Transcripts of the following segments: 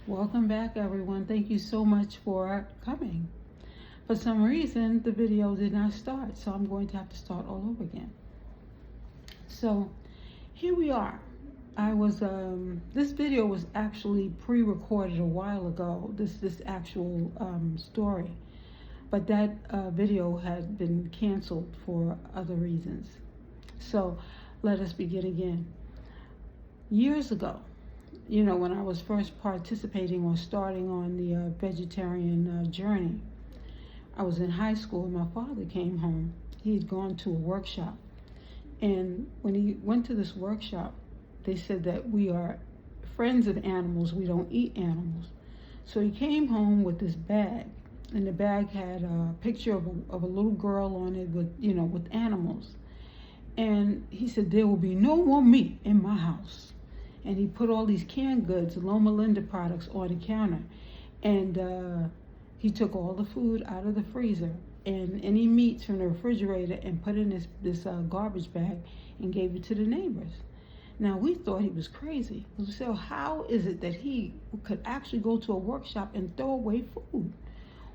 Welcome back, everyone. Thank you so much for coming. For some reason, the video did not start, so I'm going to have to start all over again. So here we are. This video was actually pre-recorded a while ago, this actual story, but that video had been canceled for other reasons. So let us begin again. Years ago, when I was first participating or starting on the vegetarian journey, I was in high school and my father came home. He had gone to a workshop. And when he went to this workshop, they said that we are friends of animals, we don't eat animals. So he came home with this bag, and the bag had a picture of a little girl on it with animals. And he said, there will be no more meat in my house. And he put all these canned goods, Loma Linda products, on the counter. And he took all the food out of the freezer and any meats from the refrigerator and put in this garbage bag and gave it to the neighbors. Now, we thought he was crazy. So how is it that he could actually go to a workshop and throw away food?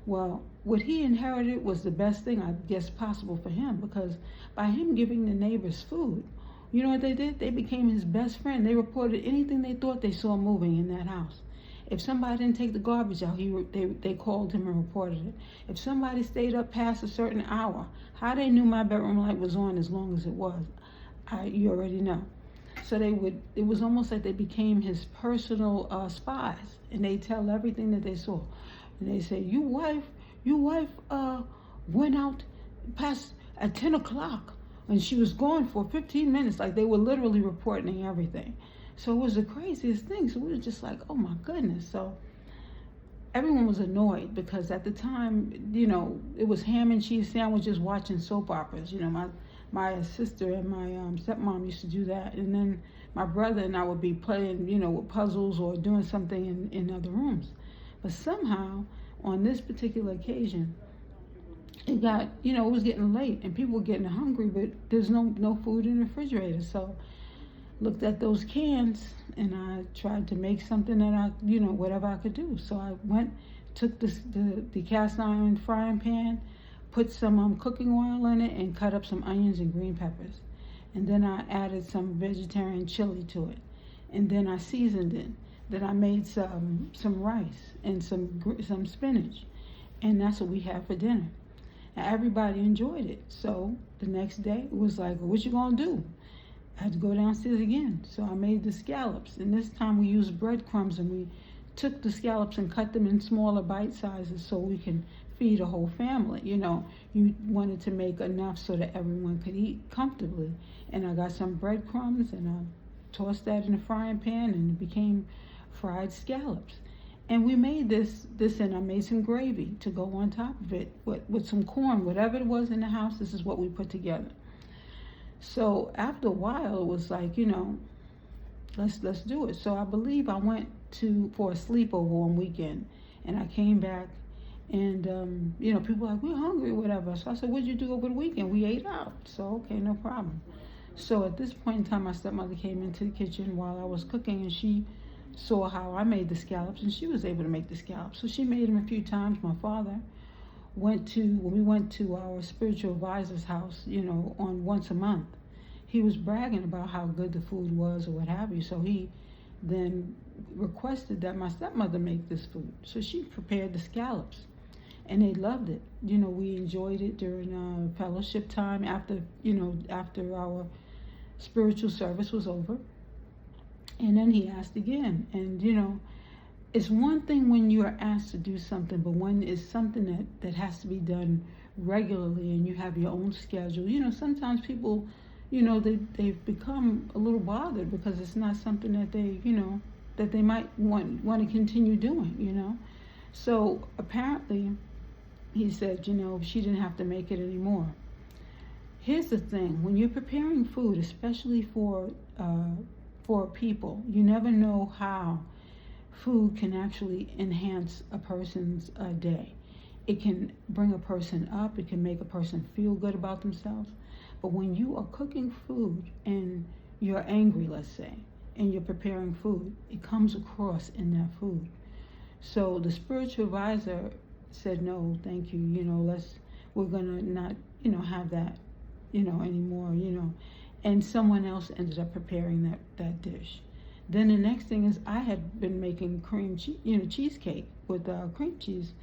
Well, what he inherited was the best thing, I guess, possible for him, because by him giving the neighbors food, you know what they did? They became his best friend. They reported anything they thought they saw moving in that house. If somebody didn't take the garbage out, they called him and reported it. If somebody stayed up past a certain hour, how they knew my bedroom light was on as long as it was, you already know. So it was almost like they became his personal spies, and they tell everything that they saw. And they say, your wife went out past at 10 o'clock, and she was gone for 15 minutes. Like, they were literally reporting everything. So it was the craziest thing. So we were just like, oh my goodness. So everyone was annoyed because at the time, it was ham and cheese sandwiches watching soap operas. My sister and my stepmom used to do that. And then my brother and I would be playing, with puzzles or doing something in other rooms. But somehow, on this particular occasion, it got, it was getting late and people were getting hungry, but there's no food in the refrigerator. So looked at those cans and I tried to make something that I, whatever I could do. So I took the cast iron frying pan, put some cooking oil in it, and cut up some onions and green peppers. And then I added some vegetarian chili to it. And then I seasoned it. Then I made some rice and some spinach. And that's what we had for dinner. And everybody enjoyed it. So the next day it was like, what you gonna do? I had to go downstairs again. So I made the scallops, and this time we used breadcrumbs, and we took the scallops and cut them in smaller bite sizes so we can feed a whole family. You wanted to make enough so that everyone could eat comfortably. And I got some breadcrumbs and I tossed that in the frying pan, and it became fried scallops. And we made this and I made some gravy to go on top of it with some corn, whatever it was in the house. This is what we put together. So after a while, it was like, let's do it. So I believe I went for a sleepover one weekend, and I came back, and people were like, we're hungry, whatever. So I said, what'd you do over the weekend? We ate out. So okay, no problem. So at this point in time, my stepmother came into the kitchen while I was cooking, and she saw how I made the scallops, and she was able to make the scallops. So she made them a few times. My father when we went to our spiritual advisor's house, on once a month, he was bragging about how good the food was or what have you. So he then requested that my stepmother make this food. So she prepared the scallops, and they loved it. We enjoyed it during fellowship time after our spiritual service was over. And then he asked again, and it's one thing when you are asked to do something, but when it's something that has to be done regularly and you have your own schedule, sometimes people, they've become a little bothered because it's not something that they might want to continue doing, So apparently he said, she didn't have to make it anymore. Here's the thing, when you're preparing food, especially for people, you never know how food can actually enhance a person's day. It can bring a person up, it can make a person feel good about themselves. But when you are cooking food and you're angry, let's say, and you're preparing food, it comes across in that food. So the spiritual advisor said, no, thank you, we're gonna not, have that, anymore, and someone else ended up preparing that dish. Then the next thing is I had been making cheesecake with cream cheese,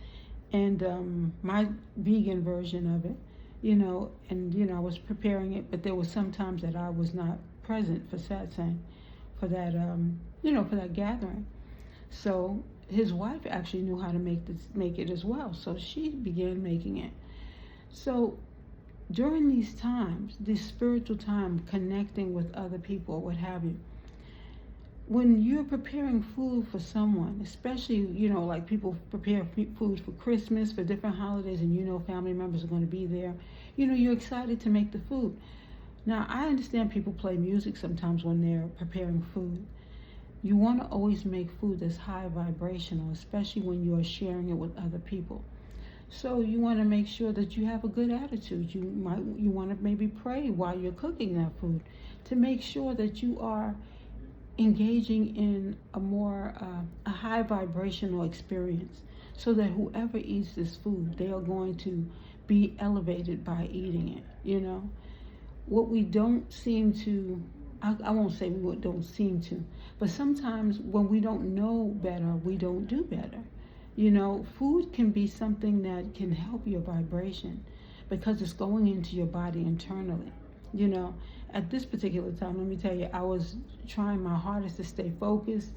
and my vegan version of it, and I was preparing it, but there was some times that I was not present for satsang, for that, for that gathering. So his wife actually knew how to make it as well, so she began making it. So during these times, this spiritual time, connecting with other people, what have you, when you're preparing food for someone, especially, like people prepare food for Christmas, for different holidays, and family members are going to be there, you're excited to make the food. Now, I understand people play music sometimes when they're preparing food. You want to always make food that's high vibrational, especially when you are sharing it with other people. So you want to make sure that you have a good attitude. You want to maybe pray while you're cooking that food to make sure that you are engaging in a high vibrational experience, so that whoever eats this food, they are going to be elevated by eating it. What we don't seem to, I won't say we don't seem to, but sometimes when we don't know better, we don't do better. Food can be something that can help your vibration because it's going into your body internally. At this particular time, let me tell you, I was trying my hardest to stay focused,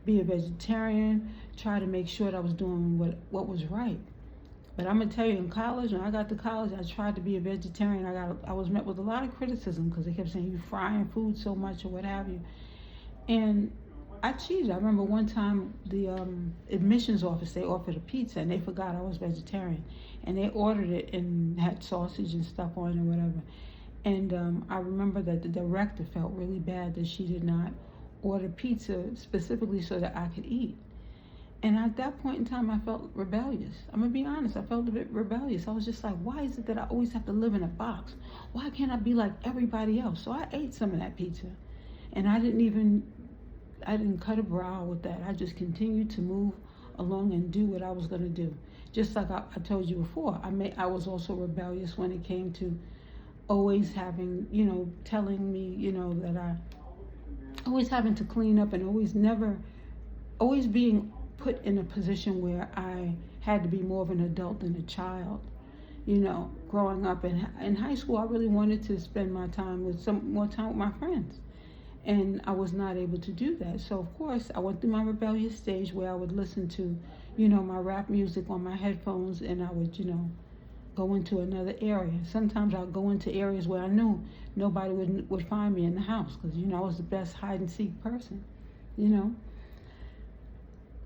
be a vegetarian, try to make sure that I was doing what was right. But I'm gonna tell you, in college, when I got to college, I tried to be a vegetarian. I was met with a lot of criticism because they kept saying you frying food so much or what have you. And I cheated. I remember one time the admissions office, they offered a pizza and they forgot I was vegetarian, and they ordered it and had sausage and stuff on it or whatever. And I remember that the director felt really bad that she did not order pizza specifically so that I could eat. And at that point in time, I felt rebellious. I'm going to be honest, I felt a bit rebellious. I was just like, why is it that I always have to live in a box? Why can't I be like everybody else? So I ate some of that pizza. And I didn't cut a brow with that. I just continued to move along and do what I was going to do. Just like I told you before, I was also rebellious when it came to always having, telling me, that I always having to clean up, and always being put in a position where I had to be more of an adult than a child. Growing up in high school, I really wanted to spend my time with more time with my friends, and I was not able to do that. So of course, I went through my rebellious stage where I would listen to, my rap music on my headphones, and I would, go into another area. Sometimes I'd go into areas where I knew nobody would find me in the house because, I was the best hide and seek person,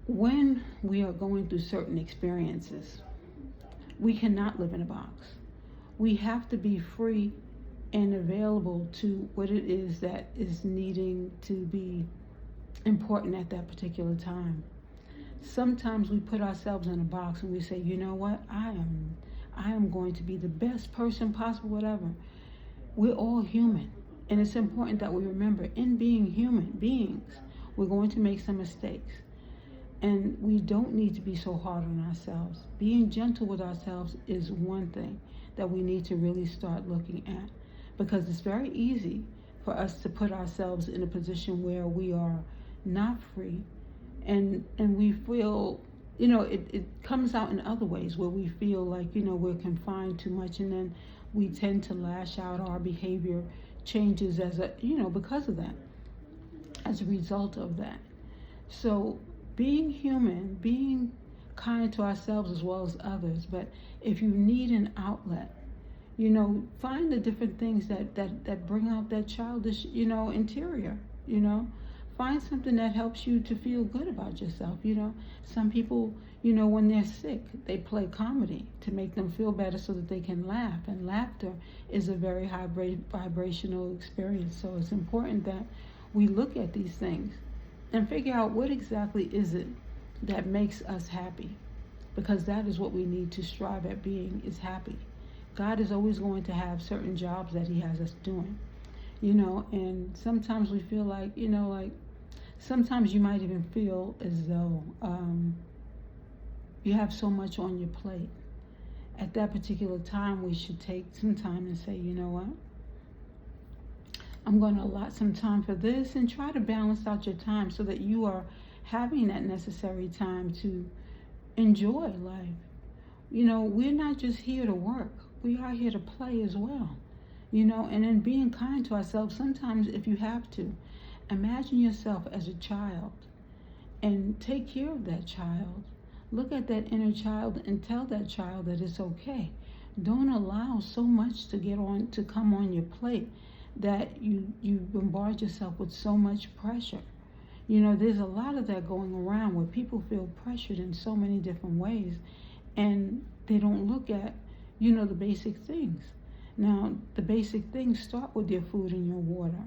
When we are going through certain experiences, we cannot live in a box. We have to be free and available to what it is that is needing to be important at that particular time. Sometimes we put ourselves in a box and we say, you know what, I am going to be the best person possible, whatever. We're all human. And it's important that we remember, in being human beings, we're going to make some mistakes. And we don't need to be so hard on ourselves. Being gentle with ourselves is one thing that we need to really start looking at. Because it's very easy for us to put ourselves in a position where we are not free. And we feel, it comes out in other ways where we feel like, we're confined too much, and then we tend to lash out. Our behavior changes because of that, as a result of that. So being human, being kind to ourselves as well as others, but if you need an outlet, find the different things that bring out that childish, interior, Find something that helps you to feel good about yourself, Some people, when they're sick, they play comedy to make them feel better so that they can laugh. And laughter is a very high vibrational experience. So it's important that we look at these things and figure out what exactly is it that makes us happy. Because that is what we need to strive at being, is happy. God is always going to have certain jobs that he has us doing, and sometimes we feel like, sometimes you might even feel as though you have so much on your plate. At that particular time, we should take some time and say, you know what? I'm going to allot some time for this, and try to balance out your time so that you are having that necessary time to enjoy life. You know, we're not just here to work. We are here to play as well. You know, and in being kind to ourselves, sometimes if you have to, imagine yourself as a child and take care of that child. Look at that inner child and tell that child that it's okay. Don't allow so much to come on your plate that you bombard yourself with so much pressure. You know, there's a lot of that going around where people feel pressured in so many different ways, and they don't look at, you know, the basic things. Now, the basic things start with your food and your water.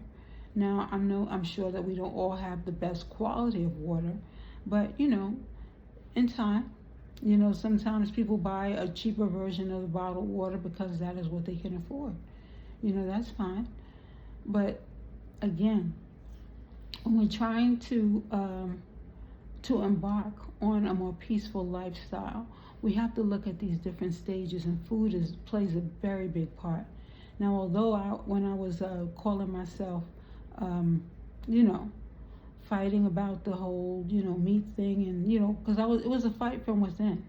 Now, I'm sure that we don't all have the best quality of water, but, you know, in time, you know, sometimes people buy a cheaper version of the bottled water because that is what they can afford. You know, that's fine. But again, when we're trying to embark on a more peaceful lifestyle, we have to look at these different stages, and food plays a very big part. Now, although when I was calling myself, you know, fighting about the whole, you know, meat thing, and, you know, because it was a fight from within.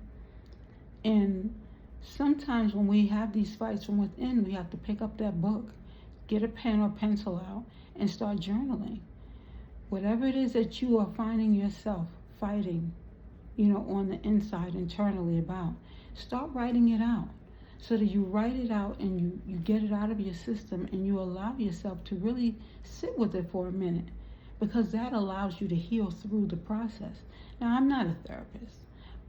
And sometimes when we have these fights from within, we have to pick up that book, get a pen or pencil out, and start journaling. Whatever it is that you are finding yourself fighting, you know, on the inside, internally about, start writing it out, so that you write it out and you get it out of your system, and you allow yourself to really sit with it for a minute, because that allows you to heal through the process. Now, I'm not a therapist,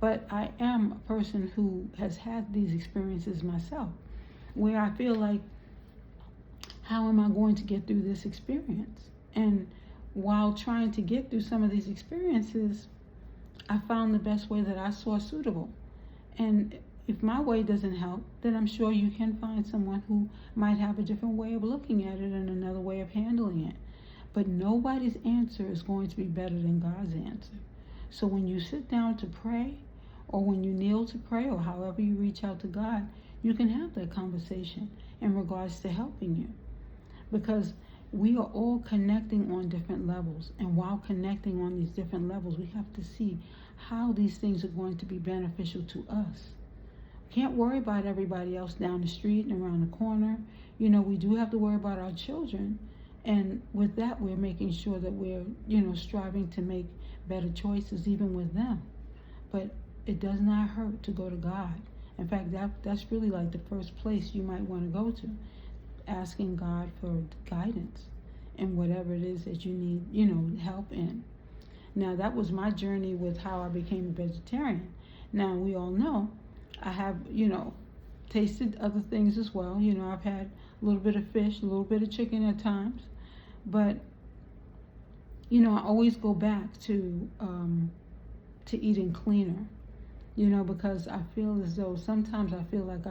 but I am a person who has had these experiences myself, where I feel like, how am I going to get through this experience? And while trying to get through some of these experiences, I found the best way that I saw suitable. And if my way doesn't help, then I'm sure you can find someone who might have a different way of looking at it and another way of handling it. But nobody's answer is going to be better than God's answer. So when you sit down to pray, or when you kneel to pray, or however you reach out to God, you can have that conversation in regards to helping you. Because we are all connecting on different levels. And while connecting on these different levels, we have to see how these things are going to be beneficial to us. Can't worry about everybody else down the street and around the corner. You know, we do have to worry about our children. And with that, we're making sure that we're, you know, striving to make better choices even with them. But it does not hurt to go to God. In fact, that's really like the first place you might want to go to, asking God for guidance in whatever it is that you need, you know, help in. Now, that was my journey with how I became a vegetarian. Now, we all know I have, you know, tasted other things as well. You know, I've had a little bit of fish, a little bit of chicken at times. But, you know, I always go back to eating cleaner, you know, because I feel as though sometimes I feel like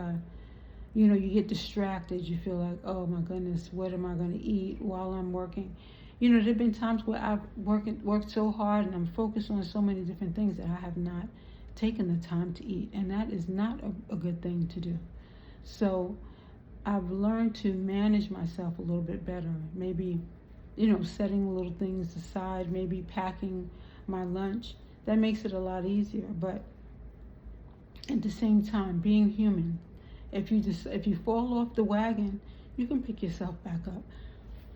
you know, you get distracted. You feel like, oh my goodness, what am I going to eat while I'm working? You know, there have been times where I've worked so hard and I'm focused on so many different things that I have not taken the time to eat. And that is not a good thing to do. So I've learned to manage myself a little bit better. Maybe, you know, setting little things aside, maybe packing my lunch. That makes it a lot easier. But at the same time, being human, if you fall off the wagon, you can pick yourself back up.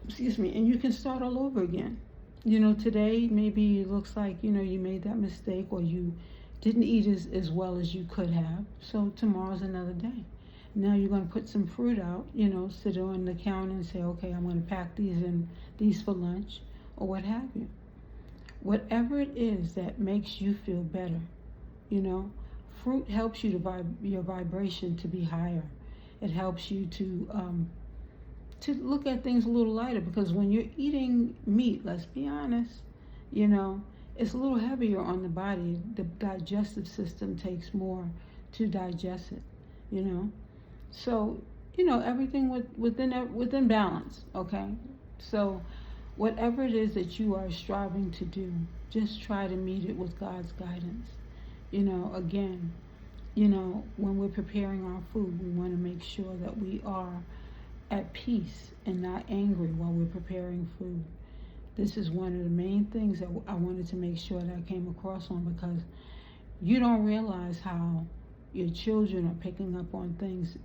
Excuse me, and you can start all over again. You know, today maybe it looks like, you know, you made that mistake, or you didn't eat as well as you could have. So tomorrow's another day. Now you're going to put some fruit out, you know, sit on the counter and say, okay, I'm going to pack these for lunch, or what have you. Whatever it is that makes you feel better, you know. Fruit helps you your vibration to be higher. It helps you to look at things a little lighter, because when you're eating meat, let's be honest, you know, it's a little heavier on the body. The digestive system takes more to digest it, you know. So, you know, everything within balance, okay? So whatever it is that you are striving to do, just try to meet it with God's guidance. Again, when we're preparing our food, we want to make sure that we are at peace and not angry while we're preparing food. This is one of the main things that I wanted to make sure that I came across on, because you don't realize how your children are picking up on things.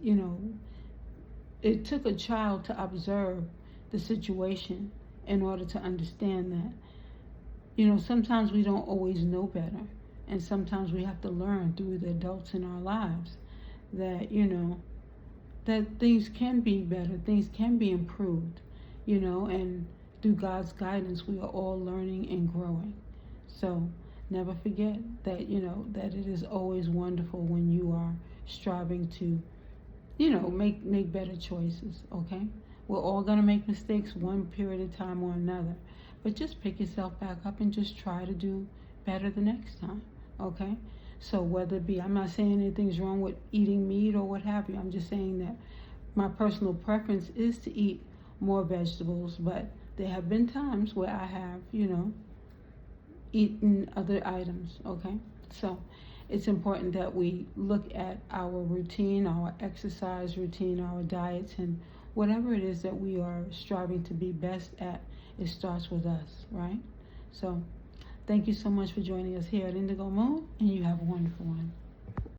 It took a child to observe the situation in order to understand that. Sometimes we don't always know better, and sometimes we have to learn through the adults in our lives that, that things can be better, things can be improved, and through God's guidance, we are all learning and growing. So never forget that, that it is always wonderful when you are striving to, make better choices, okay? We're all going to make mistakes one period of time or another, but just pick yourself back up and just try to do better the next time, okay? So whether it be, I'm not saying anything's wrong with eating meat or what have you. I'm just saying that my personal preference is to eat more vegetables, but there have been times where I have, eaten other items, okay? So it's important that we look at our routine, our exercise routine, our diets, and whatever it is that we are striving to be best at, it starts with us, right? So thank you so much for joining us here at Indigo Moon, and you have a wonderful one.